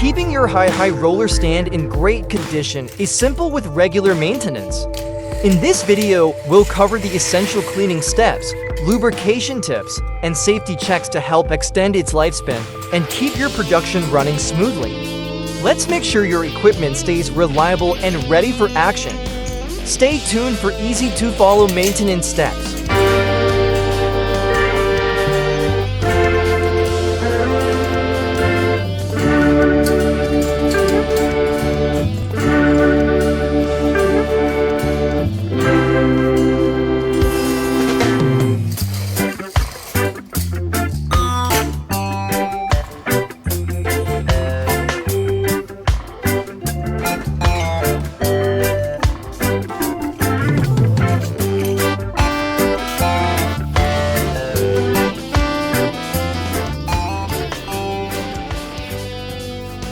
Keeping your HIHI roller stand in great condition is simple with regular maintenance. In this video, we'll cover the essential cleaning steps, lubrication tips, and safety checks to help extend its lifespan and keep your production running smoothly. Let's make sure your equipment stays reliable and ready for action. Stay tuned for easy-to-follow maintenance steps.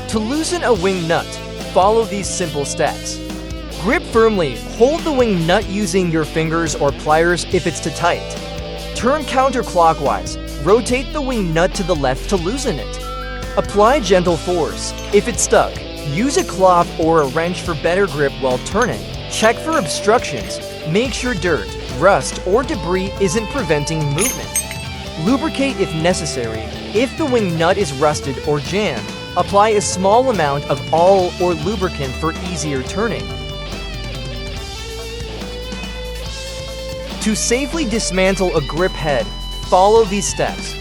To loosen a wing nut, follow these simple steps. Grip firmly, hold the wing nut using your fingers or pliers if it's too tight. Turn counterclockwise, rotate the wing nut to the left to loosen it. Apply gentle force. If it's stuck, use a cloth or a wrench for better grip while turning. Check for obstructions. Make sure dirt, rust, or debris isn't preventing movement. Lubricate if necessary. If the wing nut is rusted or jammed, apply a small amount of oil or lubricant for easier turning. To safely dismantle a grip head, follow these steps.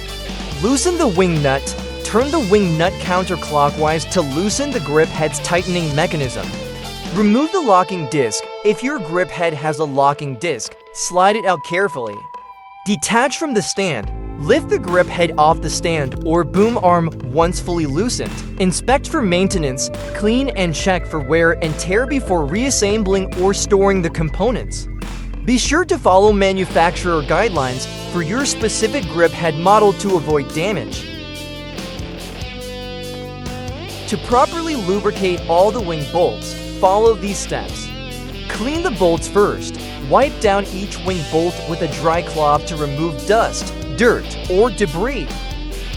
Loosen the wing nut. Turn the wing nut counterclockwise to loosen the grip head's tightening mechanism. Remove the locking disc. If your grip head has a locking disc, slide it out carefully. Detach from the stand. Lift the grip head off the stand or boom arm once fully loosened. Inspect for maintenance, clean and check for wear and tear before reassembling or storing the components. Be sure to follow manufacturer guidelines for your specific grip head model to avoid damage. To properly lubricate all the wing bolts, follow these steps. Clean the bolts first. Wipe down each wing bolt with a dry cloth to remove dust, dirt, or debris.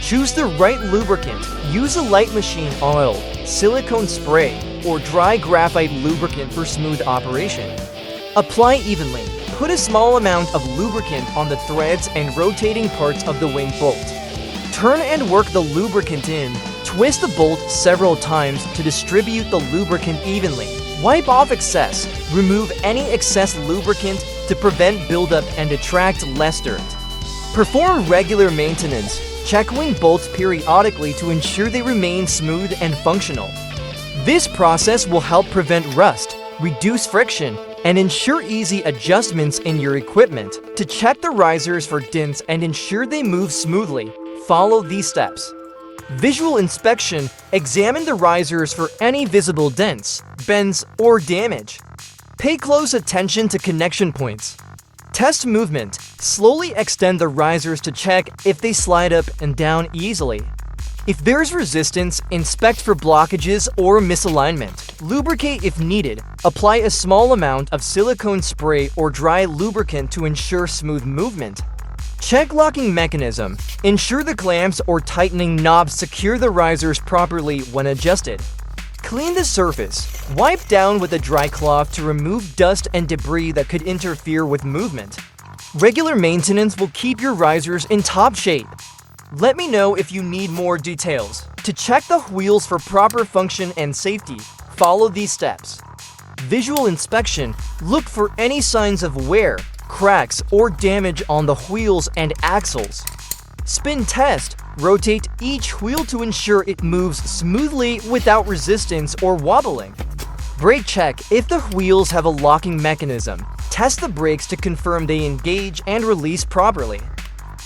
Choose the right lubricant. Use a light machine oil, silicone spray, or dry graphite lubricant for smooth operation. Apply evenly. Put a small amount of lubricant on the threads and rotating parts of the wing bolt. Turn and work the lubricant in. Twist the bolt several times to distribute the lubricant evenly. Wipe off excess. Remove any excess lubricant to prevent buildup and attract less dirt. Perform regular maintenance. Check wing bolts periodically to ensure they remain smooth and functional. This process will help prevent rust, reduce friction, and ensure easy adjustments in your equipment. To check the risers for dents and ensure they move smoothly, follow these steps. Visual inspection. Examine the risers for any visible dents, bends, or damage. Pay close attention to connection points. Test movement. Slowly extend the risers to check if they slide up and down easily. If there's resistance, inspect for blockages or misalignment. Lubricate if needed. Apply a small amount of silicone spray or dry lubricant to ensure smooth movement. Check locking mechanism. Ensure the clamps or tightening knobs secure the risers properly when adjusted. Clean the surface. Wipe down with a dry cloth to remove dust and debris that could interfere with movement. Regular maintenance will keep your risers in top shape. Let me know if you need more details. To check the wheels for proper function and safety, follow these steps. Visual inspection. Look for any signs of wear, cracks, or damage on the wheels and axles. Spin test. Rotate each wheel to ensure it moves smoothly without resistance or wobbling. Brake check. If the wheels have a locking mechanism, test the brakes to confirm they engage and release properly.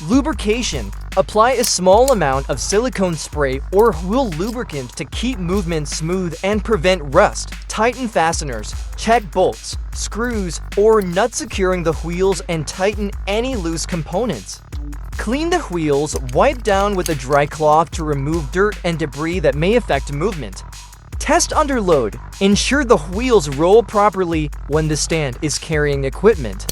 Lubrication. Apply a small amount of silicone spray or wheel lubricant to keep movement smooth and prevent rust. Tighten fasteners. Check bolts, screws, or nuts securing the wheels and tighten any loose components. Clean the wheels. Wipe down with a dry cloth to remove dirt and debris that may affect movement. Test under load. Ensure the wheels roll properly when the stand is carrying equipment.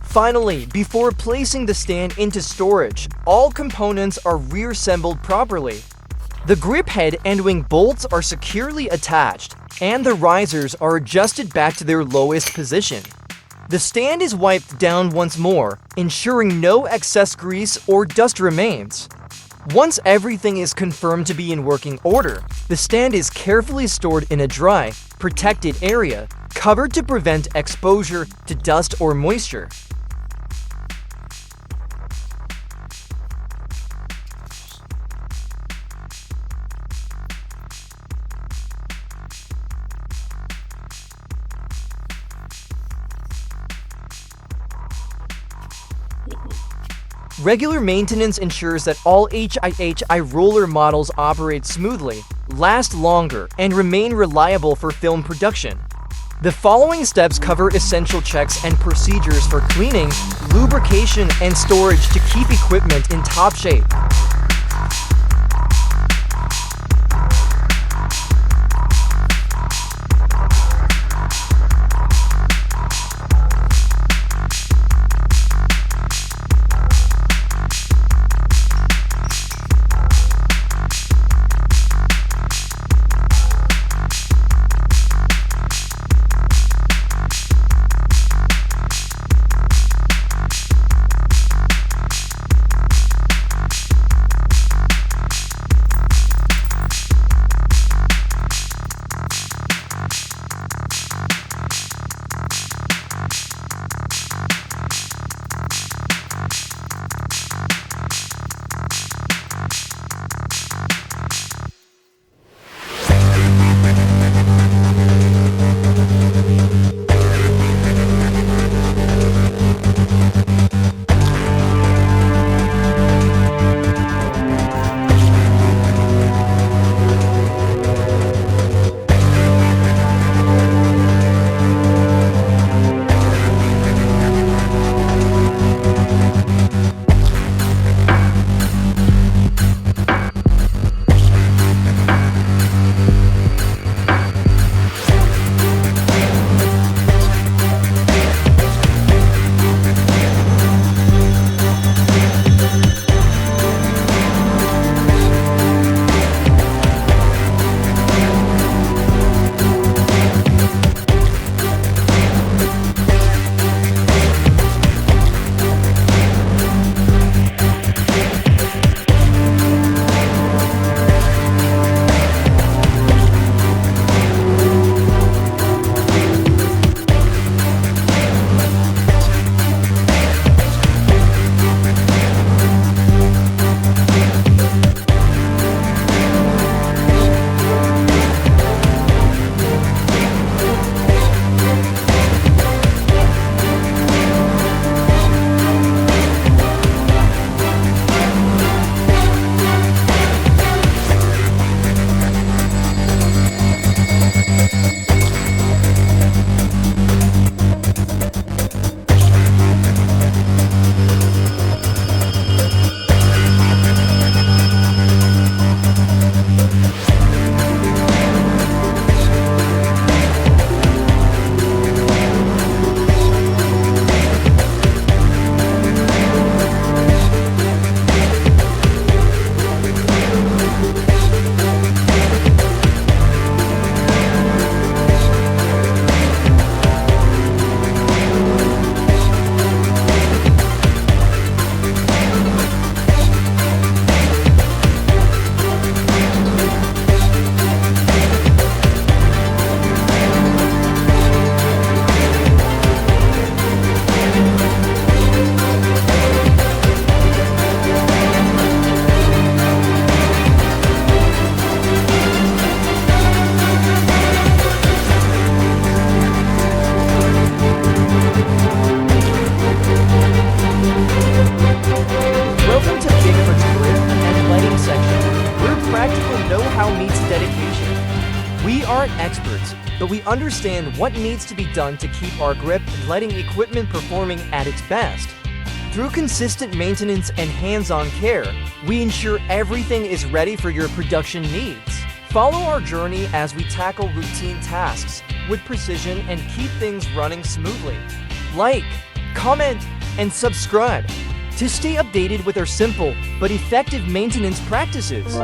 Finally, before placing the stand into storage, all components are reassembled properly. The grip head and wing bolts are securely attached, and the risers are adjusted back to their lowest position. The stand is wiped down once more, ensuring no excess grease or dust remains. Once everything is confirmed to be in working order, the stand is carefully stored in a dry, protected area, covered to prevent exposure to dust or moisture. Regular maintenance ensures that all HIHI roller models operate smoothly, last longer, and remain reliable for film production. The following steps cover essential checks and procedures for cleaning, lubrication, and storage to keep equipment in top shape. aren't experts, but we understand what needs to be done to keep our grip and lighting equipment performing at its best. Through consistent maintenance and hands-on care, we ensure everything is ready for your production needs. Follow our journey as we tackle routine tasks with precision and keep things running smoothly. Like, comment, and subscribe to stay updated with our simple but effective maintenance practices.